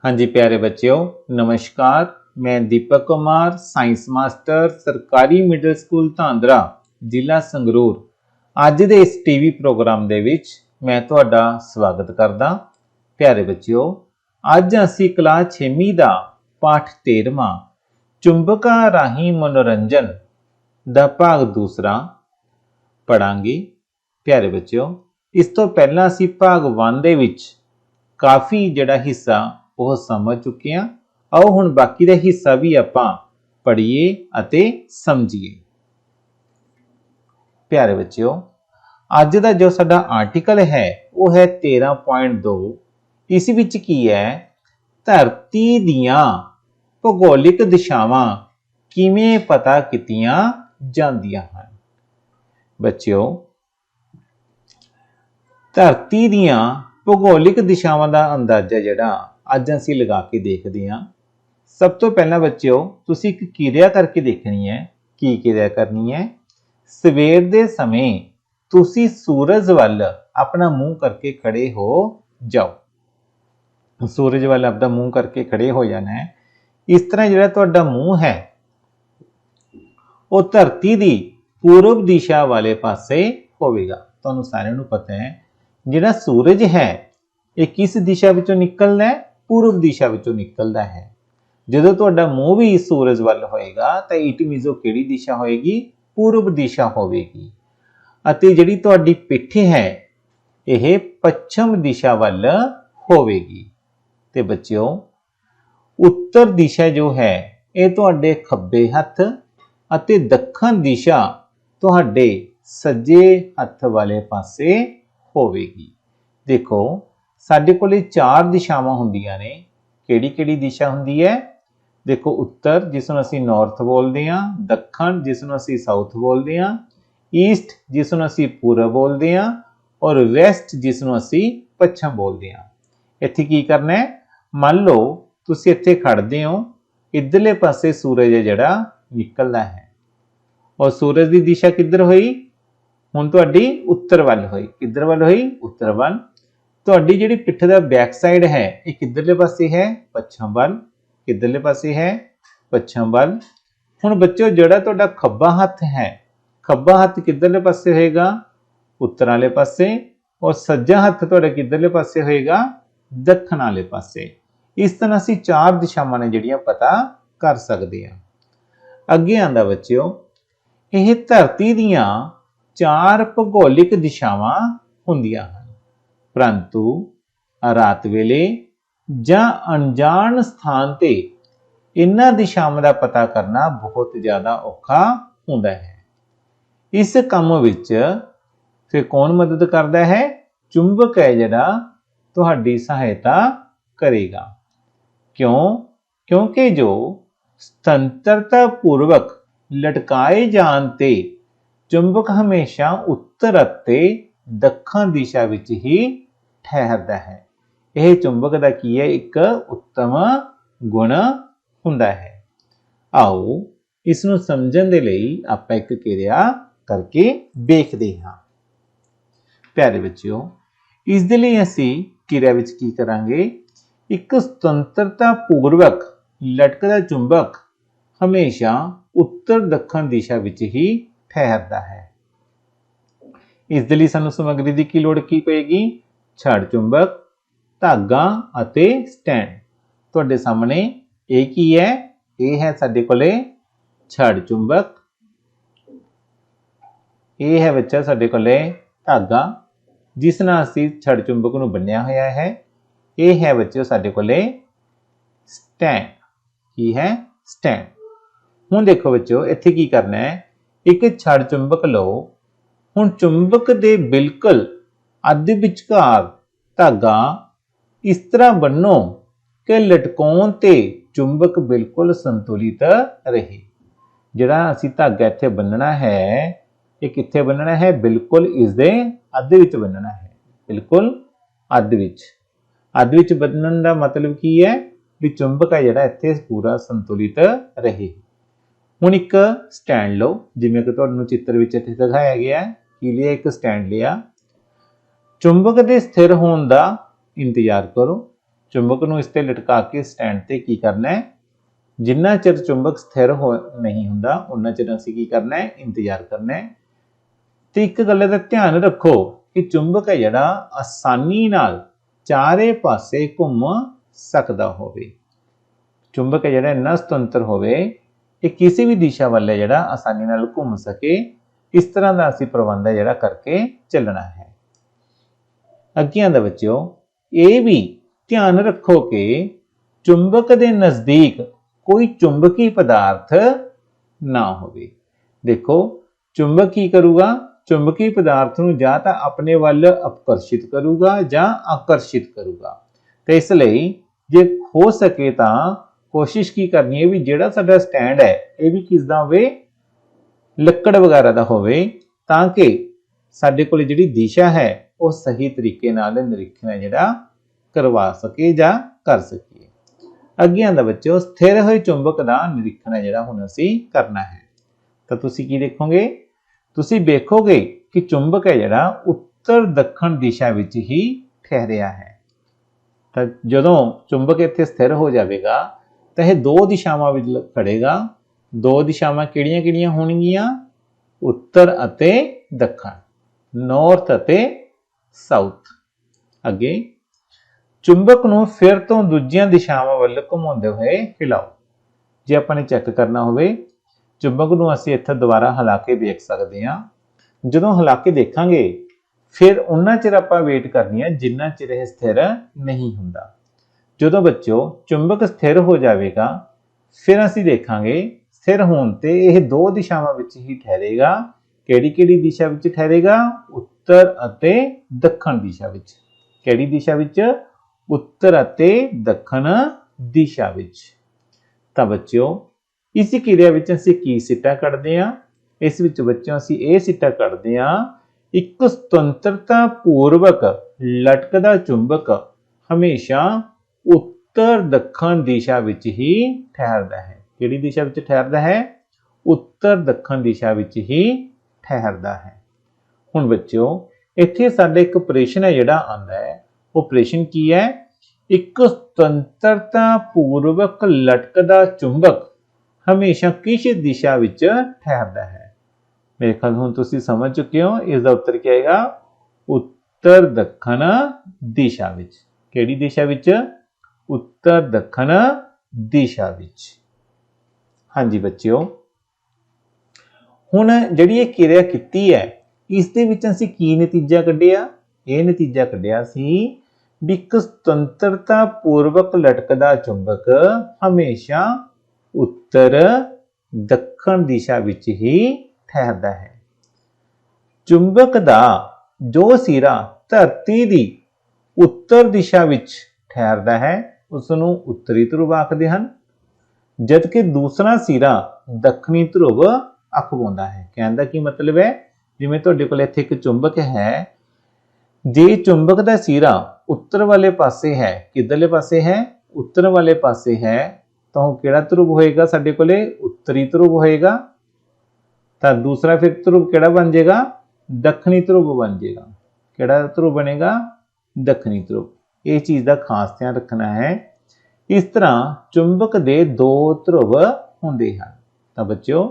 हाँ जी प्यारे बच्चों, नमस्कार। मैं दीपक कुमार, साइंस मास्टर, सरकारी मिडल स्कूल धांधरा, ਜ਼ਿਲ੍ਹਾ ਸੰਗਰੂਰ। ਅੱਜ ਦੇ ਇਸ ਟੀਵੀ ਪ੍ਰੋਗਰਾਮ ਦੇ ਵਿੱਚ ਮੈਂ ਤੁਹਾਡਾ ਸਵਾਗਤ ਕਰਦਾ। ਪਿਆਰੇ ਬੱਚਿਓ, ਅੱਜ ਅਸੀਂ ਕਲਾਸ 6ਵੀਂ ਦਾ ਪਾਠ 13ਵਾਂ ਚੁੰਬਕਾਂ ਰਾਹੀਂ ਮਨੋਰੰਜਨ ਦਾ ਭਾਗ ਦੂਸਰਾ ਪੜਾਂਗੇ। ਪਿਆਰੇ ਬੱਚਿਓ, ਇਸ ਤੋਂ ਪਹਿਲਾਂ ਅਸੀਂ ਭਾਗ 1 ਦੇ ਵਿੱਚ ਕਾਫੀ ਜਿਹੜਾ ਹਿੱਸਾ ਉਹ ਸਮਝ ਚੁੱਕੇ ਹਾਂ। आओ हुण बाकी का हिस्सा भी आपां पढ़िए अते समझिए। प्यारे बच्चों, अज का जो साडा आर्टिकल है वह है 13.2। इस विच की है, धरती दियां भूगोलिक दिशावां किवें पता कीतियां जांदियां हन। बच्चों, धरती दियां भूगोलिक दिशावां दा अंदाजा जिहड़ा अज असीं लगा के देखदे हां। सब तो पहला बच्चों तुसी एक किरिया करके देखनी है। की किरिया करनी है? सवेर दे समय तुसी सूरज वाल अपना मुंह करके खड़े हो जाओ। सूरज वाल अपना मुंह करके खड़े हो जाना है। इस तरह जिहड़ा तुहाडा मुंह है वो धरती दी पूर्व दिशा वाले पासे होवेगा। तुहानूं सारिआं नूं पता है जिहड़ा सूरज है ये किस दिशा विचों निकलदा है? पूर्व दिशा विचों निकलदा है। ਜਦੋਂ ਤੁਹਾਡਾ ਮੂੰਹ ਵੀ ਸੂਰਜ ਵੱਲ ਹੋਏਗਾ ਤਾਂ ਇਟ ਮੀਨਸ ਉਹ ਕਿਹੜੀ ਦਿਸ਼ਾ ਹੋਏਗੀ? ਪੂਰਬ ਦਿਸ਼ਾ ਹੋਵੇਗੀ। ਅਤੇ ਜਿਹੜੀ ਤੁਹਾਡੀ ਪਿੱਠ ਹੈ ਇਹ ਪੱਛਮ ਦਿਸ਼ਾ ਵੱਲ ਹੋਵੇਗੀ। ਤੇ ਬੱਚਿਓ, ਉੱਤਰ ਦਿਸ਼ਾ ਜੋ ਹੈ ਇਹ ਤੁਹਾਡੇ ਖੱਬੇ ਹੱਥ ਅਤੇ ਦੱਖਣ ਦਿਸ਼ਾ ਤੁਹਾਡੇ ਸੱਜੇ ਹੱਥ ਵਾਲੇ ਪਾਸੇ ਹੋਵੇਗੀ। ਦੇਖੋ, ਸਾਡੇ ਕੋਲੇ 4 ਦਿਸ਼ਾਵਾਂ ਹੁੰਦੀਆਂ ਨੇ। ਕਿਹੜੀ ਦਿਸ਼ਾ ਹੁੰਦੀ ਹੈ? देखो, उत्तर जिसनूं असीं नॉर्थ बोलते हैं, दक्षिण जिसनूं असीं साउथ बोलते हैं, ईस्ट जिसनूं असीं पूरब बोलते हैं और वैस्ट जिसनूं असीं पश्चिम बोलते हैं। इत्थे की करना है? मान लो तुसीं इत्थे खड़दे हो, इधरले पासे सूरज है जिहड़ा निकलदा है और सूरज की दिशा किधर होई? हुण तुहाडी उत्तर वल होई। किधर वल होई? उत्तर वल। तुहाडी जिहड़ी पिठ दा बैक साइड है ये किधरले पासे है? पश्चिम वल। किधरले पासे है? पश्चिम वल। हुण बच्चों, जिहड़ा तुहाडा खब्बा हथ है, खब्बा हथ किधरले पासे होएगा? उत्तर वाले पासे। और सज्जा हथ तुहाडा किधरले पासे होएगा? दक्षिण वाले पासे। इस तरह असीं 4 दिशावां ने जिहड़ियां पता कर सकदे हां। अगे आंदा बच्चों, यह धरती दियां 4 भूगोलिक दिशावां हुंदियां हन, परंतु रात वेले ਜਾਂ अनजान स्थान ते इन्हां दिशावां दा पता करना बहुत ज़्यादा औखा हुंदा है। इस काम विच फिर कौन मदद करदा है? चुंबक है जिहड़ा तुहाडी सहायता करेगा। क्यों? क्योंकि जो स्वतंत्रता पूर्वक लटकाए जाण ते चुंबक हमेशा उत्तर अते दक्षिण दिशा विच ही ठहरदा है। यह चुंबक का की है? एक उत्तम गुण हुंदा है। आओ इसनूं समझण दे लई आपां एक किरिया करके देखदे हां। प्यारे बच्चों, इस दे लई असीं किरिया विच की करांगे? एक स्वतंत्रता पूर्वक लटकदा चुंबक हमेशा उत्तर दक्षिण दिशा विच ही ठहरदा है। इस दे लई सानूं समग्री दी की लोड़ की पेगी? छड़ चुंबक, धागा अते स्टैंड। तुहाडे सामने ये की है? ये है साडे कोले छड़ चुंबक। ये है बच्चा साडे कोले धागा जिस नाल असीं छड़ चुंबक नूं बन्निया होया है। ये है बच्चों साडे कोले स्टैंड। की है? स्टैंड। हुण देखो बच्चों, इत्थे की करना है? एक छड़ चुंबक लो। हुण चुंबक दे बिल्कुल अध विचकार धागा इस तरह बनो कि लटकाउण ते चुंबक बिल्कुल संतुलित रहे। जिहड़ा असीं धागा इत्थे बन्नना है, ये कित्थे बन्नना है? बिल्कुल इस दे अध विच बन्नना है। बिल्कुल अध विच। अध विच बन्नण दा मतलब की है? भी चुंबक है जिहड़ा इत्थे पूरा संतुलित रहे। हुण एक स्टैंड लो, जिवें कि तुहानूं चित्र विच इत्थे दिखाया गया है। की लिया? एक स्टैंड लिया। चुंबक दे स्थिर होण दा इंतजार करो। चुंबक नूं इस ते लटका के स्टैंड ते की करना है, जिन्ना चिर चुंबक स्थिर हो नहीं हुंदा उन्ना चिर असीं की करना है, इंतजार करना है। ते एक गल दा ध्यान रखो कि चुंबक है जिहड़ा आसानी नाल चारे पासे घुम सकदा होवे। चुंबक है जिहड़ा इन्ना सुतंत्र होवे कि किसी भी दिशा वाल जिहड़ा आसानी नाल घुम सके, इस तरह का असीं प्रबंध है जिहड़ा करके चलना है। अगे आंदा बच्चों, ये भी ध्यान रखो कि चुंबक के नज़दीक कोई चुंबकी पदार्थ ना होवे। देखो चुंबक की करूगा, चुंबकी पदार्थ नूं जां तां अपने वल आकर्षित करूगा जां आकर्षित करूगा। तो इसलिए जे हो सके तां कोशिश की करनी है भी जिहड़ा साडा स्टैंड है ये भी किसदा होवे, लक्कड़ वगैरह का होवे, तां कि साडे कोल जिहड़ी दिशा है वो सही तरीके नाल निरीक्षण जिहड़ा करवा सके जां कर सकीए। अगे आंदा बच्चों, स्थिर होए चुंबक का निरीक्षण जिहड़ा हुण असीं करना है। तो तुसीं की देखोगे, तुसीं वेखोगे कि चुंबक है जिहड़ा उत्तर दक्षिण दिशा विच ही ठहरिया है। तो जदों चुंबक इत्थे स्थिर हो जाएगा तो यह दो दिशावां विच खड़ेगा। दो दिशावां किहड़ियां-किहड़ियां होणगियां? उत्तर अते दक्षिण, नॉर्थ अते साउथ। अगे चुंबक नूं फिर तो दूजियां दिशावां वल घुमाउंदे होए हिलाओ। जे आपां ने चैक करना होवे, चुंबक नूं असीं इत्थे दोबारा हिला के देख सकदे हां। जदों हिला के देखांगे फिर उन्ना चिर आपां वेट करनी है जिन्ना चिर यह स्थिर नहीं हुंदा। जदों बच्चों चुंबक स्थिर हो जाएगा फिर असीं देखांगे स्थिर होने ते यह दो दिशावां विच ही ठहरेगा। किहड़ी-किहड़ी दिशा विच ठहरेगा? उत्तर अते दक्षिण दिशा विच। किहड़ी दिशा विच? उत्तर अते दक्षिण दिशा विच। तां बच्चों इस क्रिया विच असीं की सिੱਟਾ कढदे हां? इस विच बच्चों असीं इह सिੱਟਾ कढदे हां, एक सुतंत्रता पूर्वक लटकदा चुंबक हमेशा उत्तर दक्षिण दिशा विच ही ठहरदा है। किहड़ी दिशा विच ठहरदा है? उत्तर दक्षिण दिशा विच ही ठहरदा है। हुण बच्चों इत्थे साडा एक प्रश्न है जिहड़ा आंदा है, वो प्रश्न की है? एक सुतंत्रता पूर्वक लटकदा चुंबक हमेशा किस दिशा विच ठहरदा है? मेरे ख्याल हुण तुसीं समझ चुके हो। इसका उत्तर क्या आएगा? उत्तर दक्षिण दिशा विच। किहड़ी दिशा विच? उत्तर दक्षिण दिशा विच। हाँ जी बच्चों, हुण जिहड़ी ये क्रिया कीती है इस दे विच असीं की नतीजा कढिया? ये नतीजा कढिया सी भी एक सुतंत्रता पूर्वक लटकदा चुंबक हमेशा उत्तर दक्षिण दिशा विच ही ठहरदा है। चुंबक दा जो सिरा धरती दी उत्तर दिशा विच ठहरदा है उसनूं उत्तरी ध्रुव आखदे हन, जबकि दूसरा सिरा दक्षिणी ध्रुव अखवाउंदा है। कहण दा की मतलब है, जिवें तुहाडे कोल इत्थे एक चुंबक है, जे चुंबक दा सिरा उत्तर वाले पासे है, किधरले पासे है? उत्तर वाले पासे है, तो किहड़ा ध्रुव होएगा साडे कोले? उत्तरी ध्रुव होएगा। तो दूसरा फिर ध्रुव किहड़ा बन जाएगा? दक्षिणी ध्रुव बन जाएगा। किहड़ा ध्रुव बनेगा? दक्षिणी ध्रुव। ये चीज़ का खास ध्यान रखना है। इस तरह चुंबक दे दो ध्रुव होंदे हैं। तो बच्चों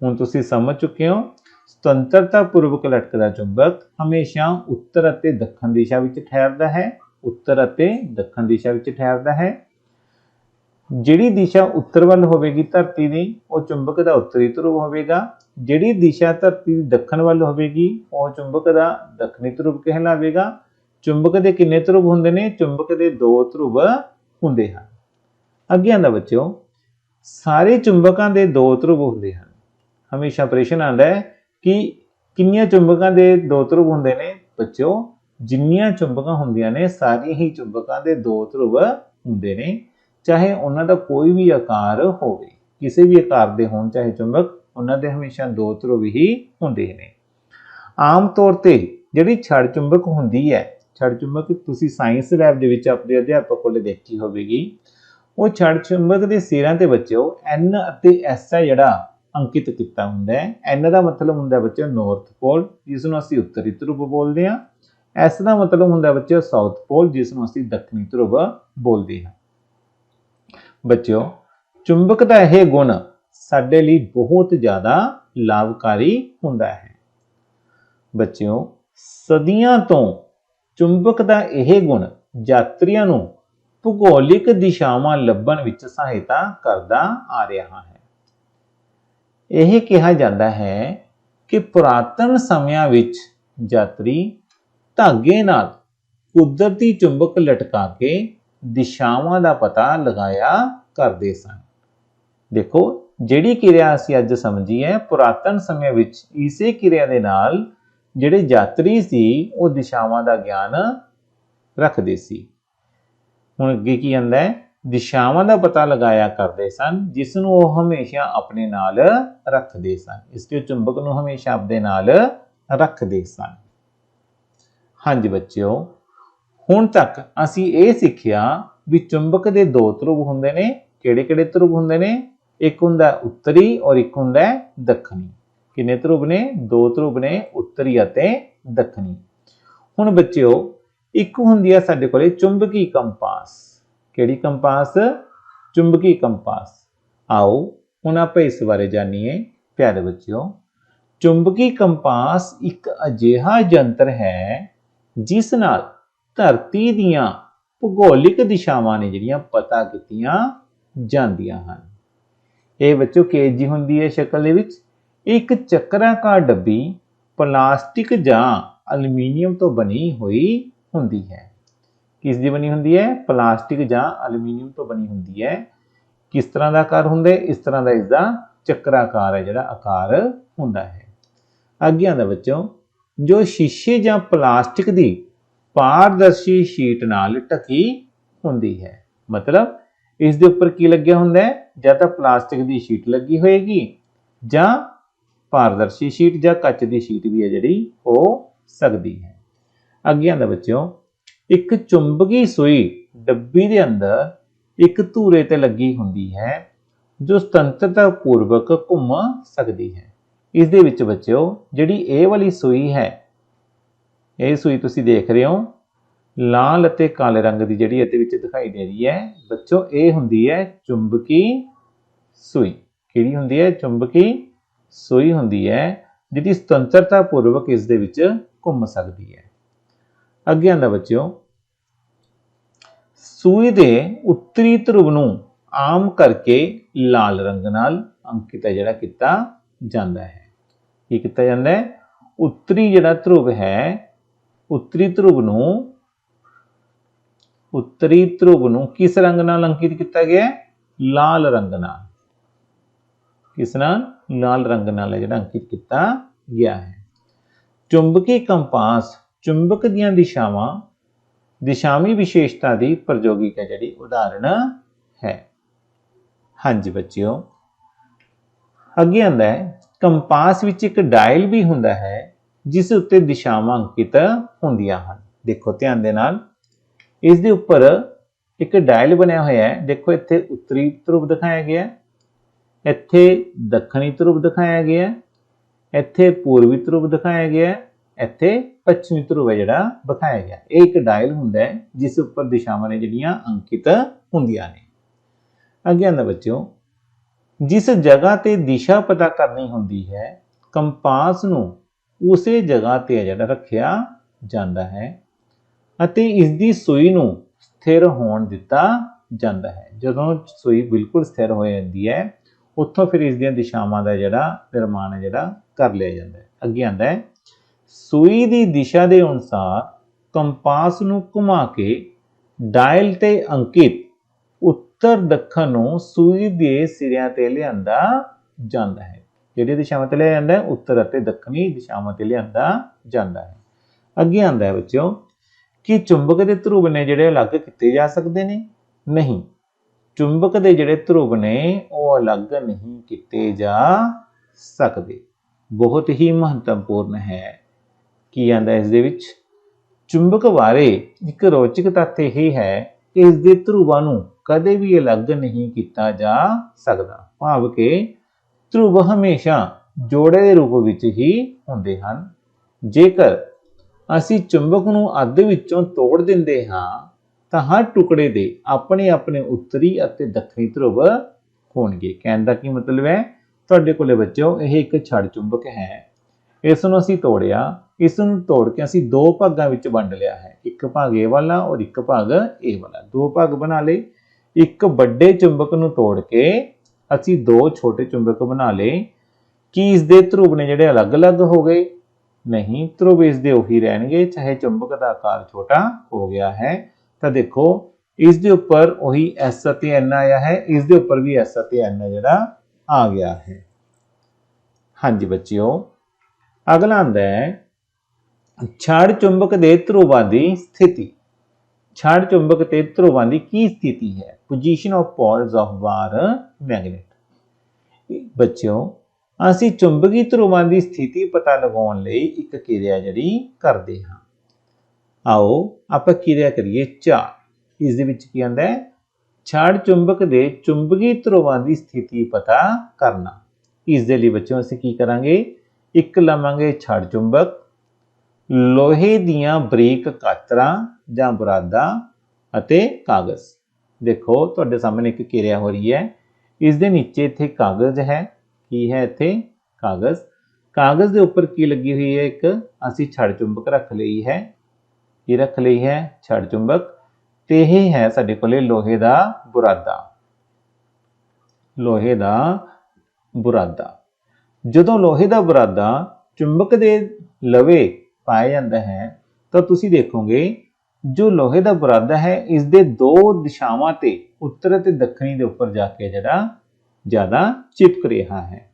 हुण तुसीं समझ चुके हो, सुतंत्रता पूर्वक लटकदा चुंबक हमेशा उत्तर अते दक्षिण दिशा विच ठहरदा है। उत्तर अते दक्षिण दिशा विच ठहरदा है। जिहड़ी दिशा उत्तर वाल होवेगी धरती दी, वो चुंबक दा उत्तरी ध्रुव होवेगा। जिहड़ी दिशा धरती दी दक्षिण वाल होवेगी वो चुंबक दा दक्षिणी ध्रुव कहलावेगा। चुंबक दे किन्ने ध्रुव हुंदे ने? चुंबक दे दो ध्रुव हुंदे हन। अगे आंदा बच्चों, सारे चुंबकां दे दो ध्रुव हुंदे हन। हमेशा प्रश्न आंदा है कि किन्नियां चुंबकां दे दो ध्रुव हुंदे ने? बच्चों जिन्नियां चुंबकां हुंदियां ने सारियां ही चुंबकां दे दो ध्रुव हुंदे ने, चाहे उन्हां दा कोई भी आकार होवे, किसी भी आकार दे होण चाहे चुंबक, उन्हां दे हमेशा दो ध्रुव ही हुंदे ने। आम तौर ते जिहड़ी छड़ चुंबक हुंदी है, छड़ चुंबक तुसीं साइंस लैब दे विच अपने अध्यापक कोल देखी होवेगी, वो छड़ चुंबक दे सिरां ते बच्चों N अते S है जिहड़ा अंकित किया हुंदा है। N का मतलब हुंदा बच्चों नॉर्थ पोल, जिसनूं असीं उत्तरी ध्रुव बोलते हैं। S का मतलब हुंदा बच्चों साउथ पोल, जिसनूं असीं दक्षिणी ध्रुव ਬੋਲਦੇ ਹਾਂ। ਬੱਚਿਓ, ਚੁੰਬਕ ਦਾ ਇਹ ਗੁਣ ਸਾਡੇ ਲਈ ਬਹੁਤ ਜ਼ਿਆਦਾ ਲਾਭਕਾਰੀ ਹੁੰਦਾ ਹੈ। ਬੱਚਿਓ, ਸਦੀਆਂ ਤੋਂ ਚੁੰਬਕ ਦਾ ਇਹ ਗੁਣ ਯਾਤਰੀਆਂ ਨੂੰ ਭੂਗੋਲਿਕ ਦਿਸ਼ਾਵਾਂ ਲੱਭਣ ਵਿੱਚ ਸਹਾਇਤਾ ਕਰਦਾ ਆ ਰਿਹਾ ਹੈ। ਇਹ ਕਿਹਾ ਜਾਂਦਾ ਹੈ ਕਿ ਪੁਰਾਤਨ ਸਮਿਆਂ ਵਿੱਚ ਯਾਤਰੀ ਧਾਗੇ ਨਾਲ ਕੁਦਰਤੀ ਚੁੰਬਕ ਲਟਕਾ ਕੇ ਦਿਸ਼ਾਵਾਂ ਦਾ ਪਤਾ ਲਗਾਇਆ ਕਰਦੇ ਸਨ। ਦੇਖੋ, ਜਿਹੜੀ ਕਿਰਿਆ ਅਸੀਂ ਅੱਜ ਸਮਝੀ ਹੈ, ਪੁਰਾਤਨ ਸਮੇਂ ਵਿੱਚ ਇਸੇ ਕਿਰਿਆ ਦੇ ਨਾਲ ਜਿਹੜੇ ਯਾਤਰੀ ਸੀ ਉਹ ਦਿਸ਼ਾਵਾਂ ਦਾ ਗਿਆਨ ਰੱਖਦੇ ਸੀ। ਹੁਣ ਅੱਗੇ ਕੀ ਆਂਦਾ ਹੈ, ਦਿਸ਼ਾਵਾਂ ਦਾ ਪਤਾ ਲਗਾਇਆ ਕਰਦੇ ਸਨ, ਜਿਸ ਨੂੰ ਉਹ ਹਮੇਸ਼ਾ ਆਪਣੇ ਨਾਲ ਰੱਖਦੇ ਸਨ। ਇਸ ਲਈ ਚੁੰਬਕ ਨੂੰ ਹਮੇਸ਼ਾ ਆਪਣੇ ਨਾਲ ਰੱਖਦੇ ਸਨ। ਹਾਂਜੀ ਬੱਚਿਓ, ਹੁਣ ਤੱਕ ਅਸੀਂ ਇਹ ਸਿੱਖਿਆ ਵੀ ਚੁੰਬਕ ਦੇ ਦੋ ਧਰੁਵ ਹੁੰਦੇ ਨੇ। ਕਿਹੜੇ-ਕਿਹੜੇ ਧਰੁਵ ਹੁੰਦੇ ਨੇ? ਇੱਕ ਹੁੰਦਾ ਉੱਤਰੀ ਔਰ ਇੱਕ ਹੁੰਦਾ ਦੱਖਣੀ। ਕਿੰਨੇ ਧਰੁਵ ਨੇ? ਦੋ ਧਰੁਵ ਨੇ, ਉੱਤਰੀ ਅਤੇ ਦੱਖਣੀ। ਹੁਣ ਬੱਚਿਓ, ਇੱਕ ਹੁੰਦੀ ਹੈ ਸਾਡੇ ਕੋਲੇ ਚੁੰਬਕੀ ਕੰਪਾਸ। ਕਿਹੜੀ ਕੰਪਾਸ? ਚੁੰਬਕੀ ਕੰਪਾਸ। ਆਓ ਹੁਣ ਆਪਾਂ ਇਸ ਬਾਰੇ ਜਾਣੀਏ। ਪਿਆਰੇ ਬੱਚਿਓ, ਚੁੰਬਕੀ ਕੰਪਾਸ ਇੱਕ ਅਜਿਹਾ ਯੰਤਰ ਹੈ ਜਿਸ ਨਾਲ ਧਰਤੀ ਦੀਆਂ ਭੂਗੋਲਿਕ ਦਿਸ਼ਾਵਾਂ ਨੇ ਜਿਹੜੀਆਂ ਪਤਾ ਕੀਤੀਆਂ ਜਾਂਦੀਆਂ ਹਨ। ਇਹ ਬੱਚੋ ਕੇਜੀ ਹੁੰਦੀ ਹੈ ਸ਼ਕਲ ਦੇ ਵਿੱਚ। ਇੱਕ ਚੱਕਰਾਕਾਰ ਡੱਬੀ ਪਲਾਸਟਿਕ ਜਾਂ ਐਲੂਮੀਨੀਅਮ ਤੋਂ ਬਣੀ ਹੋਈ ਹੁੰਦੀ ਹੈ। ਕਿਸ ਦੀ ਬਣੀ ਹੁੰਦੀ ਹੈ? ਪਲਾਸਟਿਕ ਜਾਂ ਐਲੂਮੀਨੀਅਮ ਤੋਂ ਬਣੀ ਹੁੰਦੀ ਹੈ। ਕਿਸ ਤਰ੍ਹਾਂ ਦਾ ਆਕਾਰ ਹੁੰਦਾ ਹੈ? ਇਸ ਤਰ੍ਹਾਂ ਦਾ ਇਸਦਾ ਚੱਕਰਾਕਾਰ ਹੈ ਜਿਹੜਾ ਆਕਾਰ ਹੁੰਦਾ ਹੈ। ਅੱਗੇ ਆਉਂਦਾ ਬੱਚੋ, ਜੋ ਸ਼ੀਸ਼ੇ ਜਾਂ ਪਲਾਸਟਿਕ ਦੀ ਪਾਰਦਰਸ਼ੀ ਸ਼ੀਟ ਨਾਲ ਢਕੀ ਹੁੰਦੀ ਹੈ। ਮਤਲਬ ਇਸ ਦੇ ਉੱਪਰ ਕੀ ਲੱਗਿਆ ਹੁੰਦਾ ਹੈ? ਜਾਂ ਤਾਂ ਪਲਾਸਟਿਕ ਦੀ ਸ਼ੀਟ ਲੱਗੀ ਹੋਏਗੀ ਜਾਂ ਪਾਰਦਰਸ਼ੀ ਸ਼ੀਟ ਜਾਂ ਕੱਚ ਦੀ ਸ਼ੀਟ ਵੀ ਹੈ ਜਿਹੜੀ ਹੋ ਸਕਦੀ ਹੈ। ਅੱਗੇ ਆਉਂਦਾ ਬੱਚਿਓ, ਇੱਕ ਚੁੰਬਕੀ ਸੂਈ ਡੱਬੀ ਦੇ ਅੰਦਰ ਇੱਕ ਧੂਰੇ ਤੇ ਲੱਗੀ ਹੁੰਦੀ ਹੈ ਜੋ ਸੁਤੰਤਰਤਾ ਪੂਰਵਕ ਘੁੰਮ ਸਕਦੀ ਹੈ। ਇਸ ਦੇ ਵਿੱਚ ਬੱਚਿਓ, ਜਿਹੜੀ ਇਹ ਵਾਲੀ ਸੂਈ ਹੈ, ਇਹ ਸੂਈ ਤੁਸੀਂ ਦੇਖ ਰਹੇ ਹੋ ਲਾਲ ਅਤੇ ਕਾਲੇ ਰੰਗ ਦੀ ਜਿਹੜੀ ਇਹਦੇ ਵਿੱਚ ਦਿਖਾਈ ਦੇ ਰਹੀ ਹੈ ਬੱਚੋ, ਇਹ ਹੁੰਦੀ ਹੈ ਚੁੰਬਕੀ ਸੂਈ। ਕਿਹੜੀ ਹੁੰਦੀ ਹੈ? ਚੁੰਬਕੀ ਸੂਈ ਹੁੰਦੀ ਹੈ ਜਿਹੜੀ ਸੁਤੰਤਰਤਾ ਪੂਰਵਕ ਇਸ ਦੇ ਵਿੱਚ ਘੁੰਮ ਸਕਦੀ ਹੈ। ਅੱਗੇ ਆਉਂਦਾ ਬੱਚਿਓ, ਸੂਈ ਦੇ ਉੱਤਰੀ ਧਰੁਵ ਨੂੰ ਆਮ ਕਰਕੇ ਲਾਲ ਰੰਗ ਨਾਲ ਅੰਕਿਤ ਜਿਹੜਾ ਕੀਤਾ ਜਾਂਦਾ ਹੈ। ਕੀ ਕੀਤਾ ਜਾਂਦਾ ਹੈ? ਉੱਤਰੀ ਜਿਹੜਾ ਧਰੁਵ ਹੈ, ਉੱਤਰੀ ਧਰੁਵ ਨੂੰ ਕਿਸ ਰੰਗ ਨਾਲ ਅੰਕਿਤ ਕੀਤਾ ਗਿਆ? ਲਾਲ ਰੰਗ ਨਾਲ। ਕਿਸ ਨਾਲ? ਲਾਲ ਰੰਗ ਨਾਲ ਜਿਹੜਾ ਅੰਕਿਤ ਕੀਤਾ ਗਿਆ ਹੈ। ਚੁੰਬਕੀ ਕੰਪਾਸ ਚੁੰਬਕ ਦੀਆਂ ਦਿਸ਼ਾਵੀ ਵਿਸ਼ੇਸ਼ਤਾ ਦੀ ਪ੍ਰਯੋਗਿਕ ਹੈ ਜਿਹੜੀ ਉਦਾਹਰਣ ਹੈ। ਹਾਂਜੀ ਬੱਚਿਓ, ਅੱਗੇ ਆਉਂਦਾ ਹੈ, ਕੰਪਾਸ ਵਿੱਚ ਇੱਕ ਡਾਇਲ ਵੀ ਹੁੰਦਾ ਹੈ ਜਿਸ ਉੱਤੇ ਦਿਸ਼ਾਵਾਂ ਅੰਕਿਤ ਹੁੰਦੀਆਂ ਹਨ। ਦੇਖੋ ਧਿਆਨ ਦੇ ਨਾਲ, ਇਸ ਦੇ ਉੱਪਰ ਇੱਕ ਡਾਇਲ ਬਣਿਆ ਹੋਇਆ ਹੈ। ਦੇਖੋ ਇੱਥੇ ਉੱਤਰੀ ਧਰੁਵ ਦਿਖਾਇਆ ਗਿਆ, ਇੱਥੇ ਦੱਖਣੀ ਧਰੁਵ ਦਿਖਾਇਆ ਗਿਆ, ਇੱਥੇ ਪੂਰਬੀ ਧਰੁਵ ਦਿਖਾਇਆ ਗਿਆ, ਇੱਥੇ ਪੱਛਮੀ ਧਰੁਵ ਹੈ ਜਿਹੜਾ ਦਿਖਾਇਆ ਗਿਆ। ਇਹ ਇੱਕ ਡਾਇਲ ਹੁੰਦਾ ਹੈ ਜਿਸ ਉੱਪਰ ਦਿਸ਼ਾਵਾਂ ਨੇ ਜਿਹੜੀਆਂ ਅੰਕਿਤ ਹੁੰਦੀਆਂ ਨੇ। ਅੱਗੇ ਆਉਂਦਾ ਬੱਚਿਓ, ਜਿਸ ਜਗ੍ਹਾ ਤੇ ਦਿਸ਼ਾ ਪਤਾ ਕਰਨੀ ਹੁੰਦੀ ਹੈ, ਕੰਪਾਸ ਨੂੰ ਉਸੇ ਜਗ੍ਹਾ ਤੇ ਜਿਹੜਾ ਰੱਖਿਆ ਜਾਂਦਾ ਹੈ ਅਤੇ ਇਸ ਦੀ ਸੂਈ ਨੂੰ ਸਥਿਰ ਹੋਣ ਦਿੱਤਾ ਜਾਂਦਾ ਹੈ। ਜਦੋਂ ਸੂਈ ਬਿਲਕੁਲ ਸਥਿਰ ਹੋ ਜਾਂਦੀ ਹੈ, ਉੱਥੋਂ ਫਿਰ ਇਸ ਦੀਆਂ ਦਿਸ਼ਾਵਾਂ ਦਾ ਜਿਹੜਾ ਨਿਰਮਾਣ ਹੈ ਜਿਹੜਾ ਕਰ ਲਿਆ ਜਾਂਦਾ ਹੈ। ਅੱਗੇ ਆਉਂਦਾ ਹੈ, ਸੂਈ ਦੀ ਦਿਸ਼ਾ ਦੇ ਅਨੁਸਾਰ ਕੰਪਾਸ ਨੂੰ ਘੁਮਾ ਕੇ ਡਾਇਲ ਤੇ ਅੰਕਿਤ ਉੱਤਰ ਦੱਖਣ ਨੂੰ ਸੂਈ ਦੇ ਸਿਰਿਆਂ ਤੇ ਲਿਆਂਦਾ ਜਾਂਦਾ ਹੈ। ਜਿਹੜੀ ਦਿਸ਼ਾਵਾਂ ਤੇ ਲਿਆ ਜਾਂਦਾ ਹੈ? ਉੱਤਰ ਅਤੇ ਦੱਖਣੀ ਦਿਸ਼ਾਵਾਂ ਤੇ ਲਿਆਂਦਾ ਜਾਂਦਾ ਹੈ। ਅੱਗੇ ਆਉਂਦਾ ਹੈ ਬੱਚਿਓ, ਕਿ ਚੁੰਬਕ ਦੇ ਧਰੁਵ ਨੇ ਜਿਹੜੇ ਅਲੱਗ ਕੀਤੇ ਜਾ ਸਕਦੇ ਨੇ? ਨਹੀਂ, ਚੁੰਬਕ ਦੇ ਜਿਹੜੇ ਧਰੁਵ ਨੇ ਉਹ ਅਲੱਗ ਨਹੀਂ ਕੀਤੇ ਜਾ ਸਕਦੇ। ਬਹੁਤ ਹੀ ਮਹੱਤਵਪੂਰਨ ਹੈ। ਕੀ ਆਂਦਾ ਇਸ ਦੇ ਵਿੱਚ? ਚੁੰਬਕ ਬਾਰੇ ਇੱਕ ਰੋਚਕ ਤੱਥ ਇਹ ਹੈ ਕਿ ਇਸ ਦੇ ਧਰੁਵਾਂ ਨੂੰ ਕਦੇ ਵੀ ਅਲੱਗ ਨਹੀਂ ਕੀਤਾ ਜਾ ਸਕਦਾ। ਭਾਵ ਕਿ ਧਰੁਵ ਹਮੇਸ਼ਾ ਜੋੜੇ ਦੇ ਰੂਪ ਵਿੱਚ ਹੀ ਹੁੰਦੇ ਹਨ। ਜੇਕਰ ਅਸੀਂ ਚੁੰਬਕ ਨੂੰ ਅੱਧ ਵਿੱਚੋਂ ਤੋੜ ਦਿੰਦੇ ਹਾਂ ਤਾਂ ਹਰ ਟੁਕੜੇ ਦੇ ਆਪਣੇ ਆਪਣੇ ਉੱਤਰੀ ਅਤੇ ਦੱਖਣੀ ਧਰੁਵ ਹੋਣਗੇ। ਕਹਿਣ ਦਾ ਕੀ ਮਤਲਬ ਹੈ, ਤੁਹਾਡੇ ਕੋਲੇ ਬੱਚਿਓ ਇਹ ਇੱਕ ਛੜ ਚੁੰਬਕ ਹੈ। ਇਸ ਨੂੰ ਅਸੀਂ ਤੋੜਿਆ, ਇਸ ਨੂੰ ਤੋੜ ਕੇ ਅਸੀਂ ਦੋ ਭਾਗਾਂ ਵਿੱਚ ਵੰਡ ਲਿਆ ਹੈ, ਇੱਕ ਭਾਗ ਇਹ ਵਾਲਾ ਔਰ ਇੱਕ ਭਾਗ ਇਹ ਵਾਲਾ। ਦੋ ਭਾਗ ਬਣਾ ਲਏ। ਇੱਕ ਵੱਡੇ ਚੁੰਬਕ ਨੂੰ ਤੋੜ ਕੇ ਅਸੀਂ ਦੋ ਛੋਟੇ ਚੁੰਬਕ ਬਣਾ ਲਏ। ਕੀ ਇਸ ਦੇ ਧਰੁਵ ਨੇ ਜਿਹੜੇ ਅਲੱਗ-ਅਲੱਗ ਹੋ ਗਏ? ਨਹੀਂ, ਧਰੁਵ ਇਸ ਦੇ ਉਹੀ ਰਹਿਣਗੇ, ਚਾਹੇ ਚੁੰਬਕ ਦਾ ਆਕਾਰ ਛੋਟਾ ਹੋ ਗਿਆ ਹੈ। ਤਾਂ ਦੇਖੋ ਇਸ ਦੇ ਉੱਪਰ ਉਹੀ S ਅਤੇ N ਆਇਆ ਹੈ, ਇਸ ਦੇ ਉੱਪਰ ਵੀ S ਅਤੇ N ਜਿਹੜਾ ਆ ਗਿਆ ਹੈ। ਹਾਂਜੀ ਬੱਚਿਓ, ਅਗਲਾ ਆਂਦਾ ਹੈ ਛੜ ਚੁੰਬਕ ਦੇ ਧਰੁਵਾਂ ਦੀ ਸਥਿਤੀ। ਛੜ ਚੁੰਬਕ ਤੇ ਧਰੁਵਾਂ ਦੀ ਕੀ ਸਥਿਤੀ ਹੈ? Position of poles of bar magnet. ਬੱਚਿਓ, ਅਸੀਂ ਚੁੰਬਕੀ ਧਰੁਵਾਂ ਦੀ ਸਥਿਤੀ ਪਤਾ ਲਗਾਉਣ ਲਈ ਇੱਕ ਕਿਰਿਆ ਜਿਹੜੀ ਕਰਦੇ ਹਾਂ। ਆਓ ਆਪਾਂ ਕਿਰਿਆ ਕਰੀਏ 4। ਇਸ ਦੇ ਵਿੱਚ ਕੀ ਆਂਦਾ ਹੈ? ਛੜ ਚੁੰਬਕ ਦੇ ਚੁੰਬਕੀ ਧਰੁਵਾਂ ਦੀ ਸਥਿਤੀ ਪਤਾ ਕਰਨਾ। ਇਸ ਦੇ ਲਈ ਬੱਚਿਓ ਅਸੀਂ ਕੀ ਕਰਾਂਗੇ? ਇੱਕ ਲਵਾਂਗੇ ਛੜ ਚੁੰਬਕ, ਲੋਹੇ ਦੀਆਂ ਬਰੀਕ ਕਾਤਰਾਂ ਜਾਂ ਬੁਰਾਦਾ ਅਤੇ ਕਾਗਜ਼। ਦੇਖੋ ਤੁਹਾਡੇ ਸਾਹਮਣੇ ਇੱਕ ਕਿਰਿਆ ਹੋ ਰਹੀ ਹੈ। ਇਸ ਦੇ ਨੀਚੇ ਇੱਥੇ ਕਾਗਜ਼ ਹੈ। ਕੀ ਹੈ ਇੱਥੇ? ਕਾਗਜ਼। ਕਾਗਜ਼ ਦੇ ਉੱਪਰ ਕੀ ਲੱਗੀ ਹੋਈ ਹੈ? ਇੱਕ ਅਸੀਂ ਛੜ ਚੁੰਬਕ ਰੱਖ ਲਈ ਹੈ। ਕੀ ਰੱਖ ਲਈ ਹੈ? ਛੜ ਚੁੰਬਕ। ਤੇ ਇਹ ਹੈ ਸਾਡੇ ਕੋਲੇ ਲੋਹੇ ਦਾ ਬੁਰਾਦਾ। ਲੋਹੇ ਦਾ ਬੁਰਾਦਾ। ਜਦੋਂ ਲੋਹੇ ਦਾ ਬੁਰਾਦਾ ਚੁੰਬਕ ਦੇ ਲਵੇ ਪਾਇਆ ਜਾਂਦਾ ਹੈ ਤਾਂ ਤੁਸੀਂ ਦੇਖੋਗੇ ਜੋ ਲੋਹੇ ਦਾ ਬੁਰਾਦਾ ਹੈ ਇਸ ਦੇ ਦੋ ਦਿਸ਼ਾਵਾਂ ਤੇ ਉੱਤਰ ਅਤੇ ਦੱਖਣੀ ਦੇ ਉੱਪਰ ਜਾ ਕੇ ਜਿਹੜਾ ਜ਼ਿਆਦਾ ਚਿਪਕ ਰਿਹਾ ਹੈ।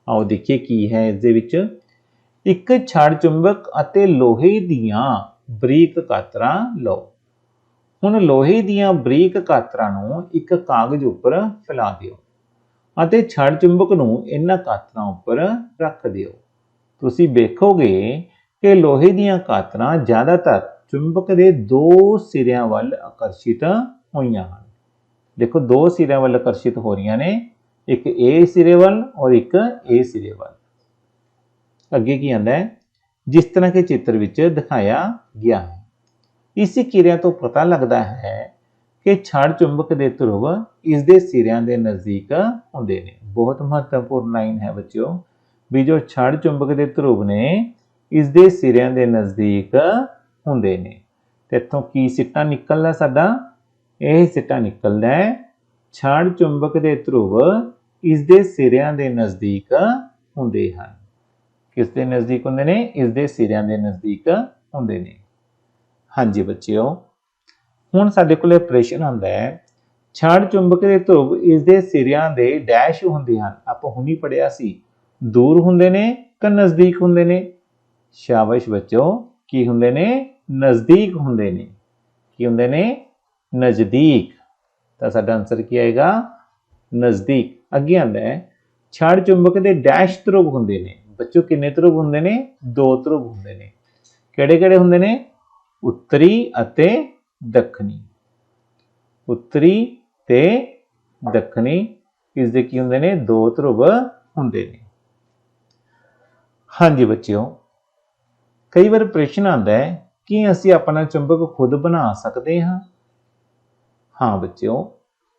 ਆਓ ਦੇਖੀਏ ਕੀ ਹੈ ਇਸ ਦੇ ਵਿੱਚ। ਇੱਕ ਛੜ ਚੁੰਬਕ ਅਤੇ ਲੋਹੇ ਦੀਆਂ ਬਰੀਕ ਕਾਤਰਾਂ ਲਓ। ਹੁਣ ਲੋਹੇ ਦੀਆਂ ਬਰੀਕ ਕਾਤਰਾਂ ਨੂੰ ਇੱਕ ਕਾਗਜ਼ ਉੱਪਰ ਫੈਲਾ ਦਿਓ ਅਤੇ ਛੜ ਚੁੰਬਕ ਨੂੰ ਇਹਨਾਂ ਕਾਤਰਾਂ ਉੱਪਰ ਰੱਖ ਦਿਓ। ਤੁਸੀਂ ਵੇਖੋਗੇ ਕਿ ਲੋਹੇ ਦੀਆਂ ਕਾਤਰਾਂ ਜ਼ਿਆਦਾਤਰ ਚੁੰਬਕ ਦੇ ਦੋ ਸਿਰਿਆਂ ਵੱਲ ਆਕਰਸ਼ਿਤ ਹੋਈਆਂ ਹਨ। ਦੇਖੋ ਦੋ ਸਿਰਿਆਂ ਵੱਲ ਆਕਰਸ਼ਿਤ ਹੋ ਰਹੀਆਂ ਨੇ, ਇੱਕ A ਸਿਰੇ ਵੱਲ ਔਰ ਇੱਕ A ਸਿਰੇ ਵੱਲ। ਅੱਗੇ ਕੀ ਆਂਦਾ ਹੈ? ਜਿਸ ਤਰ੍ਹਾਂ ਕਿ ਚਿੱਤਰ ਵਿੱਚ ਦਿਖਾਇਆ ਗਿਆ ਹੈ। ਇਸ ਕਿਰਿਆ ਤੋਂ ਪਤਾ ਲੱਗਦਾ ਹੈ ਕਿ ਛੜ ਚੁੰਬਕ ਦੇ ਧਰੁਵ ਇਸ ਦੇ ਸਿਰਿਆਂ ਦੇ ਨਜ਼ਦੀਕ ਹੁੰਦੇ ਨੇ। ਬਹੁਤ ਮਹੱਤਵਪੂਰਨ ਲਾਈਨ ਹੈ ਬੱਚਿਓ, ਵੀ ਜੋ ਛੜ ਚੁੰਬਕ ਦੇ ਧਰੁਵ ਨੇ ਇਸ ਦੇ ਸਿਰਿਆਂ ਦੇ ਨਜ਼ਦੀਕ ਹੁੰਦੇ ਨੇ। ਤੇ ਇੱਥੋਂ ਕੀ ਸਿੱਟਾ ਨਿਕਲਦਾ ਸਾਡਾ? ਇਹ ਸਿੱਟਾ ਨਿਕਲਦਾ ਹੈ ਛੜ ਚੁੰਬਕ ਦੇ ਧਰੁਵ ਇਸ ਦੇ ਸਿਰਿਆਂ ਦੇ ਨਜ਼ਦੀਕ ਹੁੰਦੇ ਹਨ। ਕਿਸ ਦੇ ਨਜ਼ਦੀਕ ਹੁੰਦੇ ਨੇ? ਇਸ ਦੇ ਸਿਰਿਆਂ ਦੇ ਨਜ਼ਦੀਕ ਹੁੰਦੇ ਨੇ। ਹਾਂਜੀ ਬੱਚਿਓ, ਹੁਣ ਸਾਡੇ ਕੋਲੇ ਪ੍ਰਸ਼ਨ ਆਉਂਦਾ ਹੈ ਛੜ ਚੁੰਬਕ ਦੇ ਧਰੁਵ ਇਸ ਦੇ ਸਿਰਿਆਂ ਦੇ ਡੈਸ਼ ਹੁੰਦੇ ਹਨ। ਆਪਾਂ ਹੁਣੀ ਪੜਿਆ ਸੀ, ਦੂਰ ਹੁੰਦੇ ਨੇ ਕਿ ਨਜ਼ਦੀਕ ਹੁੰਦੇ ਨੇ? ਸ਼ਾਬਾਸ਼ ਬੱਚਿਓ, ਕੀ ਹੁੰਦੇ ਨੇ? ਨਜ਼ਦੀਕ ਹੁੰਦੇ ਨੇ। ਕੀ ਹੁੰਦੇ ਨੇ? ਨਜ਼ਦੀਕ। ਤਾਂ ਸਾਡਾ ਆਨਸਰ ਕੀ ਆਏਗਾ? ਨਜ਼ਦੀਕ। ਅੱਗੇ ਆਂਦਾ ਹੈ ਛੜ ਚੁੰਬਕ ਦੇ ਡੈਸ਼ ਧਰੁਵ ਹੁੰਦੇ ਨੇ। ਬੱਚਿਓ ਕਿੰਨੇ ਧਰੁਵ ਹੁੰਦੇ ਨੇ? ਦੋ ਧਰੁਵ ਹੁੰਦੇ ਨੇ। ਕਿਹੜੇ ਕਿਹੜੇ ਹੁੰਦੇ ਨੇ? ਉੱਤਰੀ ਅਤੇ ਦੱਖਣੀ। ਉੱਤਰੀ ਤੇ ਦੱਖਣੀ ਇਸ ਦੇ ਕੀ ਹੁੰਦੇ ਨੇ? ਦੋ ਧਰੁਵ ਹੁੰਦੇ ਨੇ। ਹਾਂਜੀ ਬੱਚਿਓ, ਕਈ ਵਾਰ ਪ੍ਰਸ਼ਨ ਆਉਂਦਾ ਹੈ ਕਿ ਅਸੀਂ ਆਪਣਾ ਚੁੰਬਕ ਖੁਦ ਬਣਾ ਸਕਦੇ ਹਾਂ? ਹਾਂ ਬੱਚਿਓ,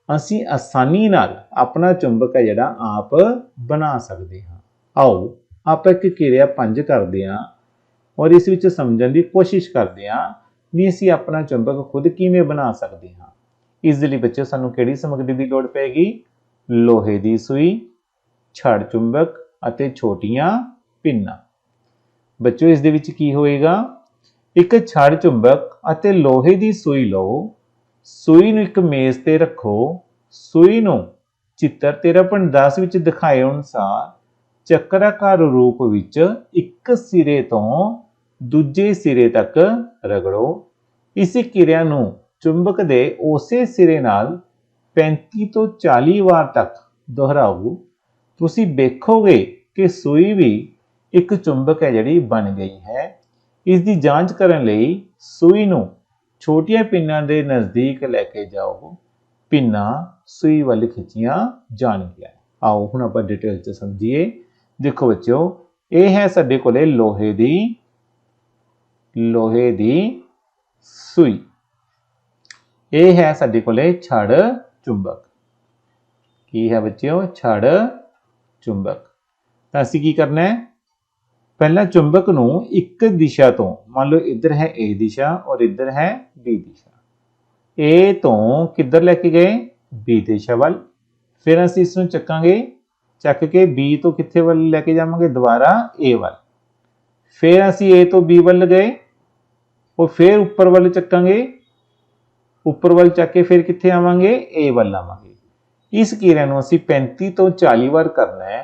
ਅਸੀਂ ਆਸਾਨੀ ਨਾਲ ਆਪਣਾ ਚੁੰਬਕ ਹੈ ਜਿਹੜਾ ਆਪ ਬਣਾ ਸਕਦੇ ਹਾਂ। ਆਓ ਆਪਾਂ ਇੱਕ ਕਿਰਿਆ 5 ਕਰਦੇ ਹਾਂ ਔਰ ਇਸ ਵਿੱਚ ਸਮਝਣ ਦੀ ਕੋਸ਼ਿਸ਼ ਕਰਦੇ ਹਾਂ ਵੀ ਅਸੀਂ ਆਪਣਾ ਚੁੰਬਕ ਖੁਦ ਕਿਵੇਂ ਬਣਾ ਸਕਦੇ ਹਾਂ। ਇਸ ਦੇ ਲਈ ਬੱਚਿਓ ਸਾਨੂੰ ਕਿਹੜੀ ਸਮੱਗਰੀ ਦੀ ਲੋੜ ਪਏਗੀ? ਲੋਹੇ ਦੀ ਸੂਈ, ਛੜ ਚੁੰਬਕ ਅਤੇ ਛੋਟੀਆਂ ਪਿੰਨਾਂ। ਬੱਚਿਓ ਇਸ ਦੇ ਵਿੱਚ ਕੀ ਹੋਏਗਾ? ਇੱਕ ਛੜ ਚੁੰਬਕ ਅਤੇ ਲੋਹੇ ਦੀ ਸੂਈ ਲਓ। ਸੂਈ ਨੂੰ ਇੱਕ ਮੇਜ਼ ਤੇ ਰੱਖੋ। ਸੂਈ ਨੂੰ ਚਿੱਤਰ 13.10 ਵਿੱਚ ਦਿਖਾਏ ਅਨੁਸਾਰ ਚੱਕਰਾਕਾਰ ਰੂਪ ਵਿੱਚ ਇੱਕ ਸਿਰੇ ਤੋਂ ਦੂਜੇ ਸਿਰੇ ਤੱਕ ਰਗੜੋ। ਇਸ ਕਿਰਿਆ ਨੂੰ ਚੁੰਬਕ ਦੇ ਉਸੇ ਸਿਰੇ ਨਾਲ 35 ਤੋਂ 40 ਵਾਰ ਤੱਕ ਦੁਹਰਾਓ। ਤੁਸੀਂ ਵੇਖੋਗੇ ਕਿ ਸੂਈ ਵੀ ਇੱਕ ਚੁੰਬਕ ਹੈ ਜਿਹੜੀ ਬਣ ਗਈ ਹੈ। ਇਸ ਦੀ ਜਾਂਚ ਕਰਨ ਲਈ ਸੂਈ ਨੂੰ ਛੋਟੀਆਂ ਪਿੰਨਾਂ ਦੇ ਨਜ਼ਦੀਕ ਲੈ ਕੇ ਜਾਓ। ਪਿੰਨਾਂ ਸੂਈ ਵੱਲ ਖਿੱਚੀਆਂ ਜਾਣਗੀਆਂ। ਆਓ ਹੁਣ ਆਪਾਂ ਡਿਟੇਲ 'ਚ ਸਮਝੀਏ। ਦੇਖੋ ਬੱਚਿਓ, ਇਹ ਹੈ ਸਾਡੇ ਕੋਲੇ ਲੋਹੇ ਦੀ ਸੂਈ। ਇਹ ਹੈ ਸਾਡੇ ਕੋਲੇ ਛੜ ਚੁੰਬਕ। ਕੀ ਹੈ ਬੱਚਿਓ? ਛੜ ਚੁੰਬਕ। ਤਾਂ ਅਸੀਂ ਕੀ ਕਰਨਾ ਹੈ, ਪਹਿਲਾਂ ਚੁੰਬਕ ਨੂੰ ਇੱਕ ਦਿਸ਼ਾ ਤੋਂ, ਮੰਨ ਲਓ ਇੱਧਰ ਹੈ A ਦਿਸ਼ਾ ਔਰ ਇੱਧਰ ਹੈ B ਦਿਸ਼ਾ, A ਤੋਂ ਕਿੱਧਰ ਲੈ ਕੇ ਗਏ? B ਦਿਸ਼ਾ ਵੱਲ। ਫਿਰ ਅਸੀਂ ਇਸ ਨੂੰ ਚੱਕਾਂਗੇ, ਚੱਕ ਕੇ B ਤੋਂ ਕਿੱਥੇ ਵੱਲ ਲੈ ਕੇ ਜਾਵਾਂਗੇ? ਦੁਬਾਰਾ A ਵੱਲ। ਫਿਰ ਅਸੀਂ A ਤੋਂ B ਵੱਲ ਗਏ, और फिर उपर वाल चकांगे, उपर वाल चक के फिर कित्थे आवांगे? ए वाल आवांगे। इस क्रिया नूं असीं 35 तो 40 बार करना है।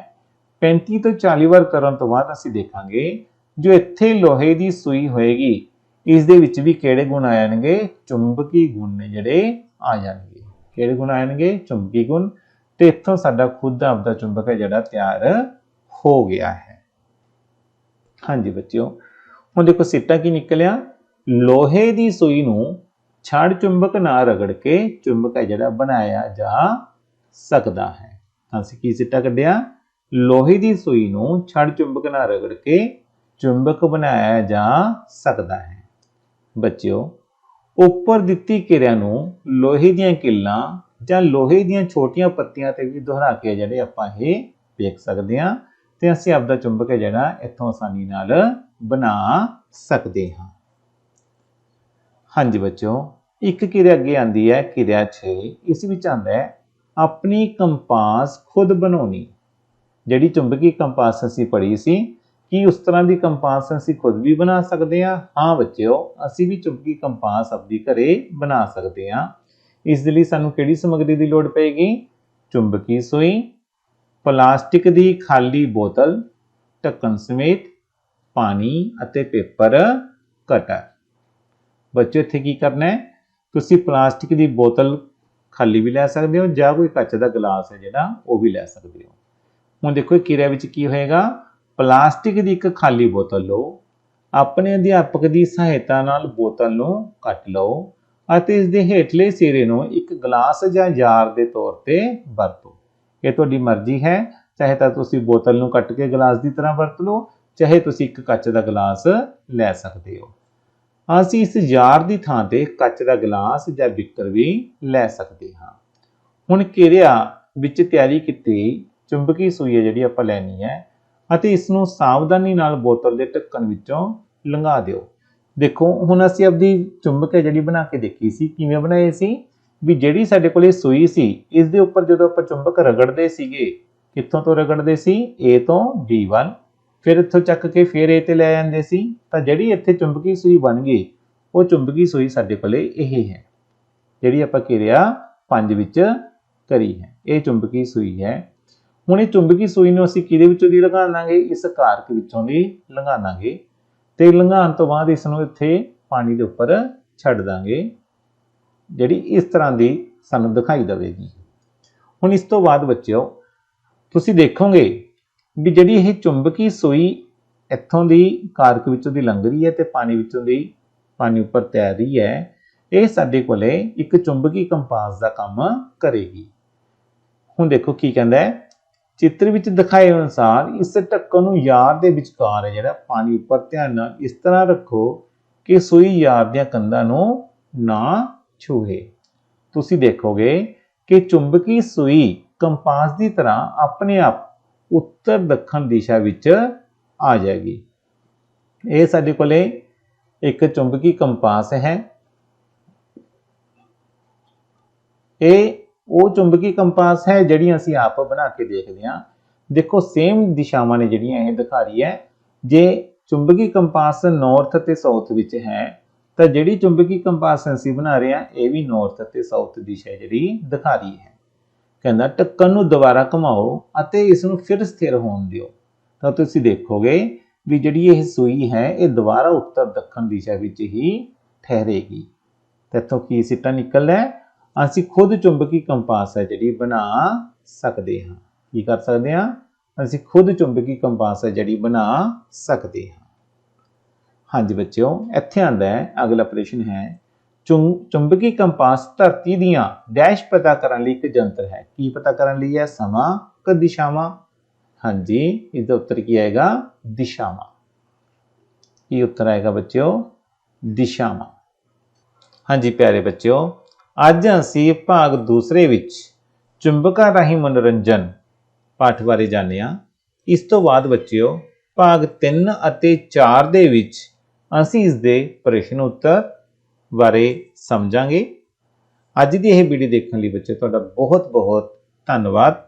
35 तो 40 बार करन तो बाद असीं देखांगे जो इत्थे लोहे दी सूई होएगी इस दे विच भी किहड़े गुण आ जाणगे? चुंबकी गुण ने जिहड़े आ जाणगे। किहड़े गुण आ जाणगे? चुंबकी गुण। ते इत्थों साडा खुद आपदा चुंबक है जिहड़ा तैयार हो गया है। हाँ जी बच्चों, हुण देखो सिट्टा की निकलिया, लोहे की सूई नूं छड़ चुंबक नाल रगड़ के चुंबक है जिहड़ा बनाया जा सकता है। असीं की सिट्टा कढिया? लोहे की सूई नूं छड़ चुंबक नाल रगड़ के चुंबक बनाया जा सकता है। बच्चों, उपर दित्ती क्रिया नूं लोहे दीयां किल्लां जां लोहे दीयां छोटियां पत्तियां ते भी दोहरा के जिहड़े आपां इह देख सकदे हां ते असीं आपदा चुंबक है जिहड़ा इत्थों आसानी नाल बना सकदे हां। हाँ जी बच्चों, एक क्रिया अगे आती है, क्रिया 6। इस विच आंदा है अपनी कंपास खुद बनानी। जिहड़ी चुंबकी कंपास असीं पढ़ी सी, कि उस तरह की कंपास असीं खुद भी बना सकते हैं? हाँ बच्चों, असीं भी चुंबकी कंपास अपनी घरे बना सकते हैं। इस दे लई सानूं किहड़ी समग्री की लोड़ पेगी? चुंबकी सूई, प्लास्टिक की खाली बोतल, ढक्कन समेत, पानी अते पेपर कटर। बच्चों इत्थे की करना है, तुसीं प्लास्टिक की बोतल खाली भी लै सकते हो जां कोई कच का गिलास है जिहड़ा वो भी लै सकते हो। हुण देखो क्रिया विच की होएगा, प्लास्टिक की एक खाली बोतल लो, अपने अध्यापक की सहायता नाल बोतल नूं कट लो अते इस दे हेठले सिरे नूं एक गिलास जां जार दे तौर ते वरतो। ये तुहाडी मर्जी है, चाहे तां तुसीं बोतल नूं कट के गिलास की तरह वरत लो, चाहे तुसीं एक कच का गिलास लै सकते हो। ਅਸੀਂ इस जार की थां ते कच का गिलास ਜਾਂ बिकर भी लै सकते हाँ। हुण क्रिया विच तैयारी कीती चुंबकी सूई है जिहड़ी आपां लैनी है ਅਤੇ इस नूं सावधानी नाल बोतल के ढक्कन विचों लंघा दिओ। देखो हुण असीं आपदी चुंबक है जिहड़ी बना के देखी सी, किवें बनाई सी भी जिहड़ी साडे कोले सूई सी इस दे उपर जदों आपां चुंबक रगड़दे सीगे, कित्थों तो रगड़दे सी? A ਤੋਂ B ਵੱਲ। फिर इत्थों चक के फिर ए ते लै जांदे सी, तां जिहड़ी इत्थे चुंबकी सूई बन गई वो चुंबकी सूई साडे कोले यह है जिहड़ी आपां क्रिया 5 विच करी है। ये चुंबकी सूई है। हुण ये चुंबकी सूई नूं असीं किहदे विचों दी लंघा लांगे? इस कारक विचों दी लंघा लांगे ते लंघाउण तो बाद इस नूं इत्थे पानी दे उपर छड्ड दांगे, जिहड़ी इस तरह दी सानूं दिखाई देवेगी। हुण इस तो बाद बच्चों तुसीं देखोगे भी जिहड़ी यह चुंबकी सूई इत्थों दी कारक विचों दी लंघ रही है ते पानी विचों दी पानी उपर तैर रही है, ये साडे कोले एक चुंबकी कंपास का काम करेगी। हुण देखो की कहंदा है, चित्र विच दिखाए अनुसार इस ढक्कन नूं यार दे विचकार है जिहड़ा पानी उपर ध्यान नाल इस तरह रखो कि सूई यार दीआं कंधां नूं ना छूहे। तुसीं देखोगे कि चुंबकी सूई कंपास की तरह अपने आप उत्तर दक्षिण दिशा विच आ जाएगी। ये साडे कोले एक चुंबकी कंपास है। ये वो चुंबकी कंपास है जिहड़ी असीं आप बना के देखदे हां। देखो सेम दिशावां ने जिहड़ियां ये दिखा रही है। जे चुंबकी कंपास नॉर्थ ते साउथ विच है तां जिहड़ी चुंबकी कंपास असीं बना रहे हां ये भी नॉर्थ ते साउथ दिशा जिहड़ी दिखा रही है। कहना ढक्कन नूं दोबारा घुमाओ अते इस नूं फिर स्थिर होण दिओ तां तुसीं देखोगे भी जिहड़ी यह सूई है ये दोबारा उत्तर दक्षिण दिशा विच ही ठहरेगी। तो इत्थों की सिट्टा निकलदा है, असीं खुद चुंबकी कंपास है जिहड़ी बना सकते हां। की कर सकते हां? असीं खुद चुंबकी कंपास है जिहड़ी बना सकते हां। हाँ जी बच्चों, इत्थे आंदा है अगला प्रश्न है, चुंबकी कंपास धरती दीआं डैश पता करने लई एक यंत्र है। की पता करने लई है? समां क दिशावां? हाँ जी, इसका उत्तर की आएगा? दिशावां। की उत्तर आएगा बच्चों? दिशावां। हाँ जी प्यारे बच्चों, ਅੱਜ ਅਸੀਂ ਭਾਗ ਦੂਸਰੇ ਵਿੱਚ ਚੁੰਬਕਾਂ ਰਾਹੀਂ ਮਨੋਰੰਜਨ ਪਾਠ ਬਾਰੇ ਜਾਣਿਆ। ਇਸ ਤੋਂ ਬਾਅਦ ਬੱਚਿਓ ਭਾਗ 3 ਅਤੇ 4 ਦੇ ਵਿੱਚ ਅਸੀਂ ਇਸ ਦੇ ਪ੍ਰਸ਼ਨ ਉੱਤਰ ਬਾਰੇ ਸਮਝਾਂਗੇ। ਅੱਜ ਦੀ ਇਹ ਵੀਡੀਓ ਦੇਖਣ ਲਈ ਬੱਚੇ ਤੁਹਾਡਾ ਬਹੁਤ ਬਹੁਤ ਧੰਨਵਾਦ।